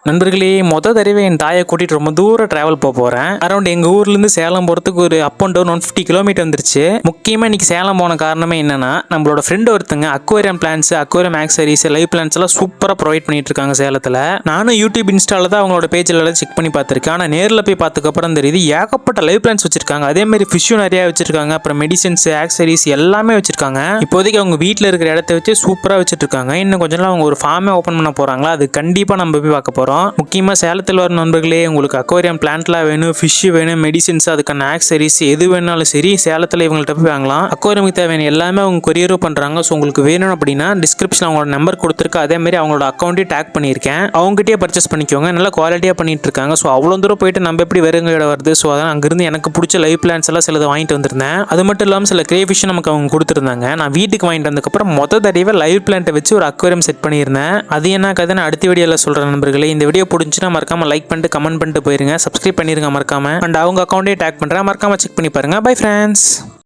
நண்பர்களே, தடவை என் தாயை கூட்டிட்டு ரொம்ப தூரம் டிராவல் போறேன். அரௌண்ட் எங்க ஊர்ல இருந்து சேலம் போறதுக்கு ஒரு அப் அண்ட் டவுன் 150 கிலோமீட்டர் வந்துருச்சு. முக்கியமா இன்னைக்கு சேலம் போன காரணமே என்னன்னா, நம்மளோட ஃப்ரெண்ட் ஒருத்தங்க aquarium plants, aquarium accessories, live plants எல்லாம் சூப்பரா ப்ரொவைட் பண்ணிட்டு இருக்காங்க சேலத்துல. நானும் யூடியூப் இன்ஸ்டால தான் அவங்களோட பேஜ்ல எல்லாம் செக் பண்ணி பார்த்திருக்கேன். ஆனா நேர்ல போய் பார்த்ததுக்கு அப்புறம் தெரியுது ஏகப்பட்ட லைவ் பிளான்ஸ் வச்சிருக்காங்க. அதே மாதிரி ஃபிஷ்ஷும் நிறைய வச்சிருக்காங்க. அப்புறம் மெடிசன்ஸ், ஆக்சரிஸ் எல்லாமே வச்சிருக்காங்க. இப்போதைக்கு அவங்க வீட்டில் இருக்கிற இடத்த வச்சு சூப்பரா வச்சிட்டு இருக்காங்க. இன்னும் கொஞ்ச நாள் அவங்க ஒரு ஃபார்மே ஓப்பன் பண்ண போறாங்களா, அது கண்டிப்பா நம்ம போய் பார்க்க போறோம். முக்கியமா சேலத்தில் வர நண்பர்களே, உங்களுக்கு அக்வேரியம் பிளான்ட்லாம் வேணும், ஃபிஷ் வேணும், மெடிசின்ஸ், அதுக்கான ஆக்சரிஸ் எது வேணாலும் சரி சேலத்தில் இவங்கள்ட்ட போய் வாங்கலாம். அக்வேரியமுக்கு தேவையான எல்லாமே அவங்க கொரியரும் பண்றாங்க. ஸோ உங்களுக்கு வேணும் அப்படின்னா டிஸ்கிரிப்ஷன் அவங்களோட நம்பர் கொடுத்துருக்கு. அதே மாதிரி அவங்களோட அக்கௌண்ட்டையும் டேக் பண்ணியிருக்கேன். அவங்ககிட்டயே பர்ச்சேஸ் பண்ணிக்கோங்க. நல்லா குவாலிட்டியாக பண்ணிட்டு இருக்காங்க. ஸோ அவ்வளோ தூரம் போயிட்டு நம்ம எப்படி வெறுங்கையோட வருது. ஸோ அதான் அங்கிருந்து எனக்கு பிடிச்ச லைவ் பிளான்ஸ் எல்லாம் சிலது வாங்கிட்டு வந்திருந்தேன். அது மட்டும் இல்லாமல் சில கிரே ஃபிஷ் நமக்கு அவங்க கொடுத்துருந்தாங்க. நான் வீட்டுக்கு வாங்கிட்டு வந்ததுக்கப்புறம் தடவை லைவ் பிளான்ட்டை வச்சு ஒரு அக்வேரியம் செட் பண்ணியிருந்தேன். அது என்ன கதை அடுத்த வீடியோவில் சொல்கிறேன் நண்பர்களே. இந்த வீடியோ பிடிச்சுன்னா மறக்காம லைக் பண்ணிட்டு கமெண்ட் பண்ணிட்டு போயிருங்க. சப்ஸ்கிரைப் பண்ணிருங்க மறக்காம. அண்ட் அவங்க அக்கௌண்ட்டே டேக் பண்ணுறேன், மறக்காம செக் பண்ணி பாருங்க. Bye friends.